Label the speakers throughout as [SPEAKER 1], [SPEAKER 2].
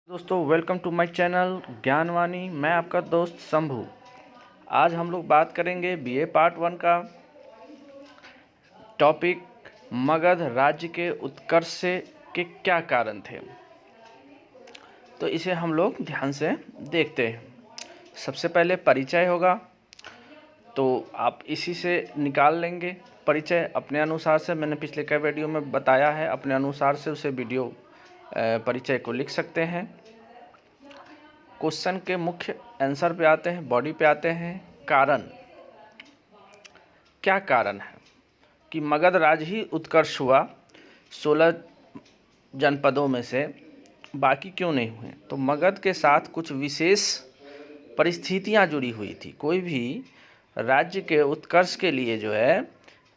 [SPEAKER 1] दोस्तों welcome to my channel Gyanvani. मैं आपका दोस्त शंभू। आज हम लोग बात करेंगे बीए पार्ट 1 का टॉपिक मगध राज्य के उत्कर्ष के क्या कारण थे। तो इसे हम लोग ध्यान से देखते हैं। सबसे पहले परिचय होगा, तो आप इसी से निकाल लेंगे परिचय अपने अनुसार से। मैंने पिछले कई वीडियो में बताया है, अपने अनुसार से उसे वीडियो परिचय को लिख सकते हैं। क्वेश्चन के मुख्य आंसर पे आते हैं, बॉडी पे आते हैं। कारण, क्या कारण है कि मगध राज्य ही उत्कर्ष हुआ 16 जनपदों में से, बाकी क्यों नहीं हुए? तो मगध के साथ कुछ विशेष परिस्थितियां जुड़ी हुई थी। कोई भी राज्य के उत्कर्ष के लिए जो है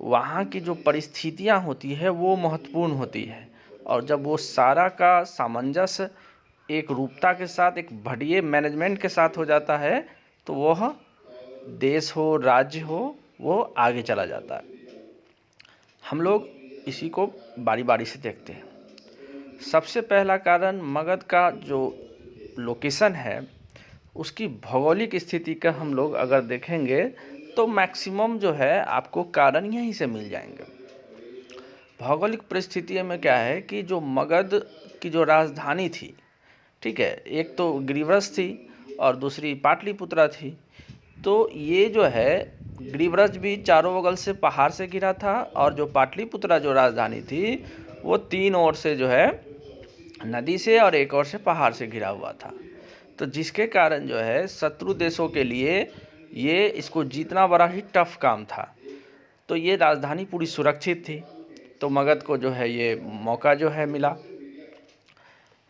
[SPEAKER 1] वहाँ की जो परिस्थितियां होती है वो महत्वपूर्ण होती है, और जब वो सारा का सामंजस्य एक रूपता के साथ, एक बढ़िया मैनेजमेंट के साथ हो जाता है, तो वह देश हो, राज्य हो, वो आगे चला जाता है। हम लोग इसी को बारी बारी से देखते हैं। सबसे पहला कारण, मगध का जो लोकेशन है उसकी भौगोलिक स्थिति का हम लोग अगर देखेंगे तो मैक्सिमम जो है आपको कारण यहीं से मिल जाएंगे। भौगोलिक परिस्थिति में क्या है कि जो मगध की जो राजधानी थी, ठीक है, एक तो गिरिव्रज थी और दूसरी पाटलिपुत्रा थी। तो ये जो है गिरिव्रज भी चारों बगल से पहाड़ से घिरा था, और जो पाटलिपुत्रा जो राजधानी थी वो तीन ओर से जो है नदी से और एक ओर से पहाड़ से घिरा हुआ था। तो जिसके कारण जो है शत्रु देशों के लिए ये इसको जीतना बड़ा ही टफ काम था। तो ये राजधानी पूरी सुरक्षित थी, तो मगध को जो है ये मौका जो है मिला।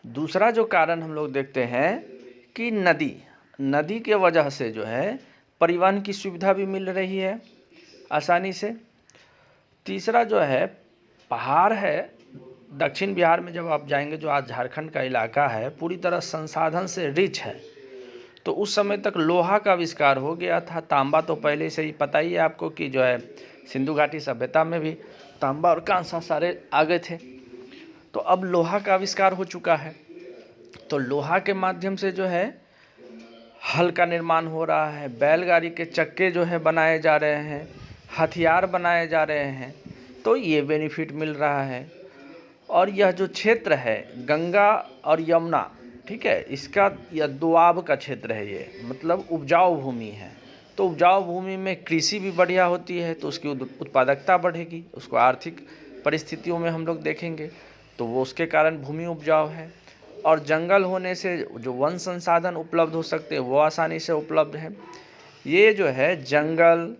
[SPEAKER 1] दूसरा जो कारण हम लोग देखते हैं कि नदी के वजह से जो है परिवहन की सुविधा भी मिल रही है आसानी से। तीसरा जो है पहाड़ है। दक्षिण बिहार में जब आप जाएंगे, जो आज झारखंड का इलाका है, पूरी तरह संसाधन से रिच है। तो उस समय तक लोहा का आविष्कार हो गया था। तांबा तो पहले से ही पता ही है आपको कि जो है सिंधु घाटी सभ्यता में भी तांबा और कांसा सारे आ गए थे। तो अब लोहा का आविष्कार हो चुका है। तो लोहा के माध्यम से जो है हल का निर्माण हो रहा है, बैलगाड़ी के चक्के जो है बनाए जा रहे हैं, हथियार बनाए जा रहे हैं। तो ये बेनिफिट मिल रहा है। और यह जो क्षेत्र है गंगा और यमुना, ठीक है, इसका यह दोआब का क्षेत्र है, ये मतलब उपजाऊ भूमि है। तो उपजाऊ भूमि में कृषि भी बढ़िया होती है, तो उसकी उत्पादकता बढ़ेगी। उसको आर्थिक परिस्थितियों में हम लोग देखेंगे तो वो उसके कारण भूमि उपजाऊ है। और जंगल होने से जो वन संसाधन उपलब्ध हो सकते हैं वो आसानी से उपलब्ध है। ये जो है जंगल,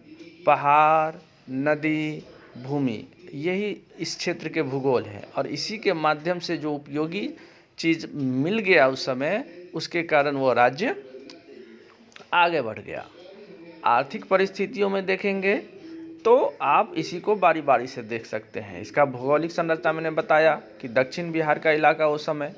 [SPEAKER 1] पहाड़, नदी, भूमि, यही इस क्षेत्र के भूगोल है। और इसी के माध्यम से जो उपयोगी चीज़ मिल गया उस समय, उसके कारण वो राज्य आगे बढ़ गया। आर्थिक परिस्थितियों में देखेंगे तो आप इसी को बारी बारी से देख सकते हैं। इसका भौगोलिक संरचना मैंने बताया कि दक्षिण बिहार का इलाका उस समय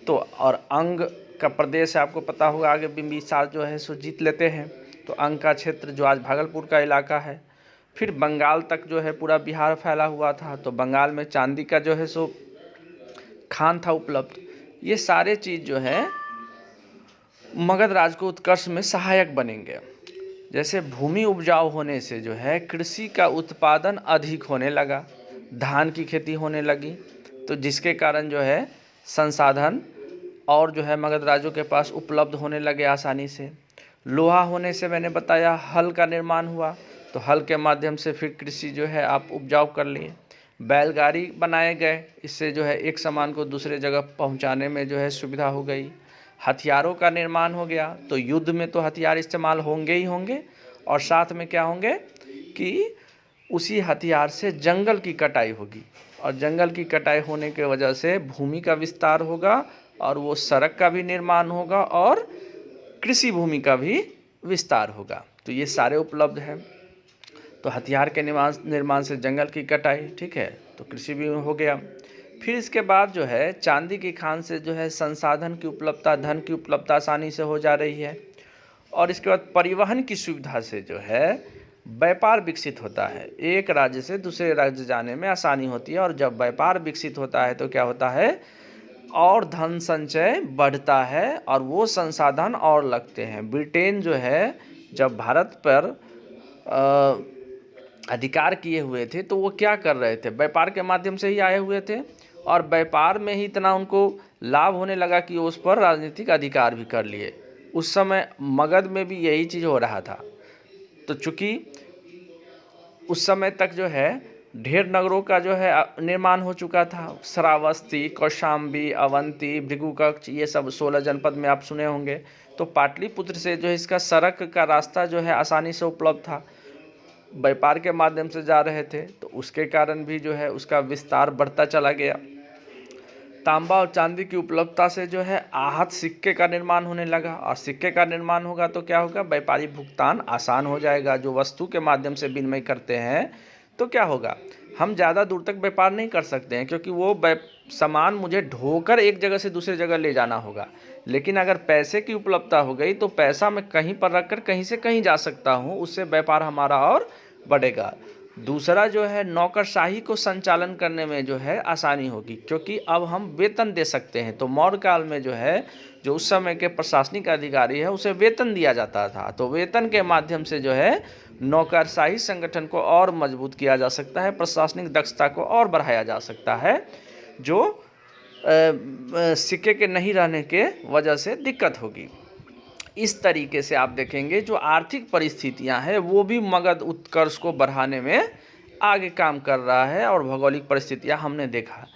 [SPEAKER 1] तो, और अंग का प्रदेश आपको पता होगा, आगे बिंबिसार जो है सो जीत लेते हैं। तो अंग का क्षेत्र जो आज भागलपुर का इलाका है। फिर बंगाल तक जो है पूरा बिहार फैला हुआ था, तो बंगाल में चांदी का जो है सो खान था उपलब्ध। ये सारे चीज़ जो है मगध राज को उत्कर्ष में सहायक बनेंगे। जैसे भूमि उपजाऊ होने से जो है कृषि का उत्पादन अधिक होने लगा, धान की खेती होने लगी, तो जिसके कारण जो है संसाधन और जो है मगध राज्यों के पास उपलब्ध होने लगे आसानी से। लोहा होने से मैंने बताया हल का निर्माण हुआ, तो हल के माध्यम से फिर कृषि जो है आप उपजाऊ कर लिए। बैलगाड़ी बनाए गए, इससे जो है एक सामान को दूसरे जगह पहुंचाने में जो है सुविधा हो गई। हथियारों का निर्माण हो गया, तो युद्ध में तो हथियार इस्तेमाल होंगे ही होंगे, और साथ में क्या होंगे कि उसी हथियार से जंगल की कटाई होगी, और जंगल की कटाई होने की वजह से भूमि का विस्तार होगा, और वो सड़क का भी निर्माण होगा और कृषि भूमि का भी विस्तार होगा। तो ये सारे उपलब्ध हैं। तो हथियार के निर्माण से जंगल की कटाई, ठीक है, तो कृषि भी हो गया। फिर इसके बाद जो है चांदी की खान से जो है संसाधन की उपलब्धता, धन की उपलब्धता आसानी से हो जा रही है। और इसके बाद परिवहन की सुविधा से जो है व्यापार विकसित होता है। एक राज्य से दूसरे राज्य जाने में आसानी होती है, और जब व्यापार विकसित होता है तो क्या होता है, और धन संचय बढ़ता है और वो संसाधन और लगते हैं। ब्रिटेन जो है जब भारत पर अधिकार किए हुए थे तो वो क्या कर रहे थे, व्यापार के माध्यम से ही आए हुए थे और व्यापार में ही इतना उनको लाभ होने लगा कि उस पर राजनीतिक अधिकार भी कर लिए। उस समय मगध में भी यही चीज़ हो रहा था। तो चूँकि उस समय तक जो है ढेर नगरों का जो है निर्माण हो चुका था। श्रावस्ती, कौशाम्बी, अवंती, भृगुकक्ष, ये सब 16 जनपद में आप सुने होंगे। तो पाटलिपुत्र से जो है इसका सड़क का रास्ता जो है आसानी से उपलब्ध था, व्यापार के माध्यम से जा रहे थे, तो उसके कारण भी जो है उसका विस्तार बढ़ता चला गया। तांबा और चांदी की उपलब्धता से जो है आहत सिक्के का निर्माण होने लगा और सिक्के का निर्माण होगा तो क्या होगा, व्यापारी भुगतान आसान हो जाएगा। जो वस्तु के माध्यम से विनिमय करते हैं तो क्या होगा, हम ज़्यादा दूर तक व्यापार नहीं कर सकते हैं क्योंकि वो सामान मुझे ढोकर एक जगह से दूसरी जगह ले जाना होगा। लेकिन अगर पैसे की उपलब्धता हो गई तो पैसा मैं कहीं पर रखकर कहीं से कहीं जा सकता हूँ, उससे व्यापार हमारा और बढ़ेगा। दूसरा जो है नौकरशाही को संचालन करने में जो है आसानी होगी क्योंकि अब हम वेतन दे सकते हैं। तो मौर्य काल में जो है जो उस समय के प्रशासनिक अधिकारी है उसे वेतन दिया जाता था, तो वेतन के माध्यम से जो है नौकरशाही संगठन को और मजबूत किया जा सकता है, प्रशासनिक दक्षता को और बढ़ाया जा सकता है, जो सिक्के के नहीं रहने के वजह से दिक्कत होगी। इस तरीके से आप देखेंगे जो आर्थिक परिस्थितियां हैं वो भी मगध उत्कर्ष को बढ़ाने में आगे काम कर रहा है और भौगोलिक परिस्थितियां हमने देखा।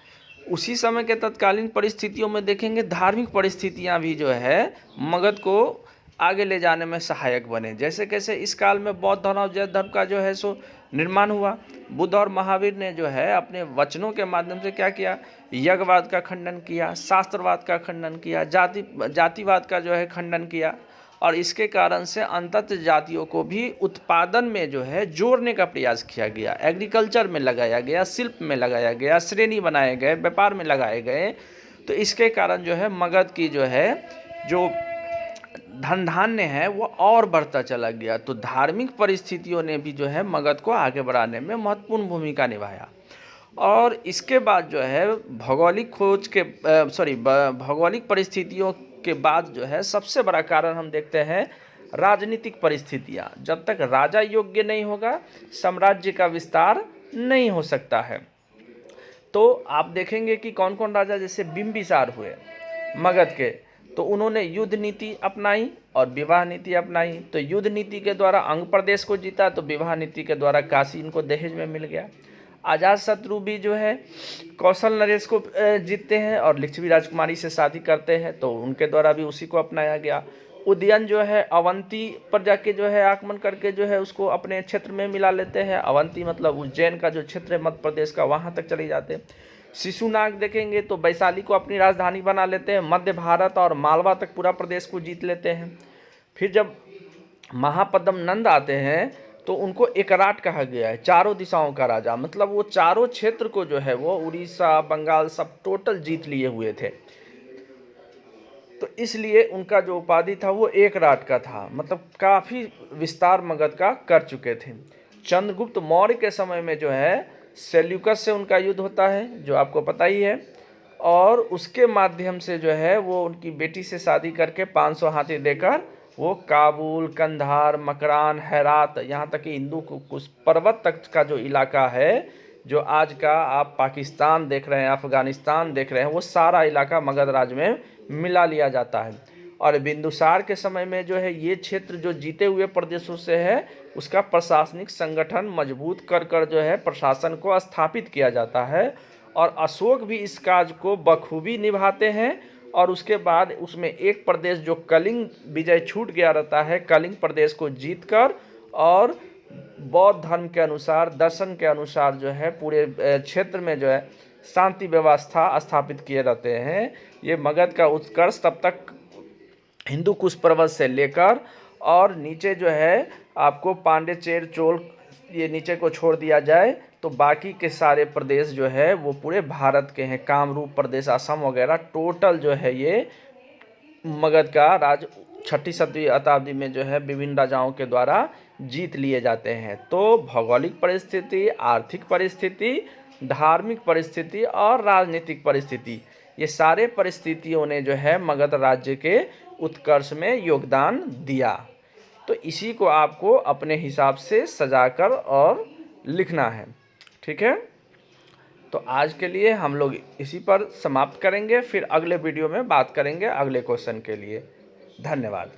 [SPEAKER 1] उसी समय के तत्कालीन परिस्थितियों में देखेंगे धार्मिक परिस्थितियां भी जो है मगध को आगे ले जाने में सहायक बने। जैसे कैसे इस काल में बौद्ध धर्म और जैन धर्म का जो है सो निर्माण हुआ। बुद्ध और महावीर ने जो है अपने वचनों के माध्यम से क्या किया, यज्ञवाद का खंडन किया, शास्त्रवाद का खंडन किया, जातिवाद का जो है खंडन किया और इसके कारण से अंतत जातियों को भी उत्पादन में जो है जोड़ने का प्रयास किया गया। एग्रीकल्चर में लगाया गया, शिल्प में लगाया गया, श्रेणी बनाए गए, व्यापार में लगाए गए। तो इसके कारण जो है मगध की जो है जो धन धान्य है वो और बढ़ता चला गया। तो धार्मिक परिस्थितियों ने भी जो है मगध को आगे बढ़ाने में महत्वपूर्ण भूमिका निभाया। और इसके बाद जो है भौगोलिक परिस्थितियों के बाद जो है सबसे बड़ा कारण हम देखते हैं राजनीतिक परिस्थितियां। जब तक राजा योग्य नहीं होगा साम्राज्य का विस्तार नहीं हो सकता है। तो आप देखेंगे कि कौन कौन राजा जैसे बिंबिसार हुए मगध के, तो उन्होंने युद्ध नीति अपनाई और विवाह नीति अपनाई। तो युद्ध नीति के द्वारा अंग प्रदेश को जीता, तो विवाह नीति के द्वारा काशी इनको दहेज में मिल गया। अजातशत्रु भी जो है कौशल नरेश को जीतते हैं और लिच्छवी राजकुमारी से शादी करते हैं, तो उनके द्वारा भी उसी को अपनाया गया। उदयन जो है अवंती पर जाके जो है आक्रमण करके जो है उसको अपने क्षेत्र में मिला लेते हैं। अवंती मतलब उज्जैन का जो क्षेत्र है मध्य प्रदेश का, वहाँ तक चले जाते हैं। शिशुनाग देखेंगे तो वैशाली को अपनी राजधानी बना लेते हैं, मध्य भारत और मालवा तक पूरा प्रदेश को जीत लेते हैं। फिर जब महापद्म नंद आते हैं तो उनको एकराट कहा गया है, चारों दिशाओं का राजा, मतलब वो चारों क्षेत्र को जो है वो उड़ीसा, बंगाल सब टोटल जीत लिए हुए थे। तो इसलिए उनका जो उपाधि था वो एकराट का था, मतलब काफ़ी विस्तार मगध का कर चुके थे। चंद्रगुप्त मौर्य के समय में जो है सेल्यूकस से उनका युद्ध होता है, जो आपको पता ही है, और उसके माध्यम से जो है वो उनकी बेटी से शादी करके 500 हाथी देकर वो काबुल, कंधार, मकरान, हेरात, यहाँ तक कि हिंदू कुछ पर्वत तक का जो इलाका है, जो आज का आप पाकिस्तान देख रहे हैं, अफ़गानिस्तान देख रहे हैं, वो सारा इलाका मगध राज्य में मिला लिया जाता है। और बिंदुसार के समय में जो है ये क्षेत्र जो जीते हुए प्रदेशों से है उसका प्रशासनिक संगठन मजबूत कर कर जो है प्रशासन को स्थापित किया जाता है। और अशोक भी इस कार्य को बखूबी निभाते हैं। और उसके बाद उसमें एक प्रदेश जो कलिंग विजय छूट गया रहता है, कलिंग प्रदेश को जीतकर और बौद्ध धर्म के अनुसार, दर्शन के अनुसार जो है पूरे क्षेत्र में जो है शांति व्यवस्था स्थापित किए रहते हैं। ये मगध का उत्कर्ष तब तक हिंदू कुश पर्वत से लेकर और नीचे जो है आपको पांड्य, चेर, चोल, ये नीचे को छोड़ दिया जाए तो बाकी के सारे प्रदेश जो है वो पूरे भारत के हैं। कामरूप प्रदेश, असम वगैरह टोटल जो है ये मगध का राज 6ठी-7वीं शताब्दी में जो है विभिन्न राजाओं के द्वारा जीत लिए जाते हैं। तो भौगोलिक परिस्थिति, आर्थिक परिस्थिति, धार्मिक परिस्थिति और राजनीतिक परिस्थिति, ये सारे परिस्थितियों ने जो है मगध राज्य के उत्कर्ष में योगदान दिया। तो इसी को आपको अपने हिसाब से सजाकर और लिखना है। ठीक है, तो आज के लिए हम लोग इसी पर समाप्त करेंगे, फिर अगले वीडियो में बात करेंगे अगले क्वेश्चन के लिए। धन्यवाद।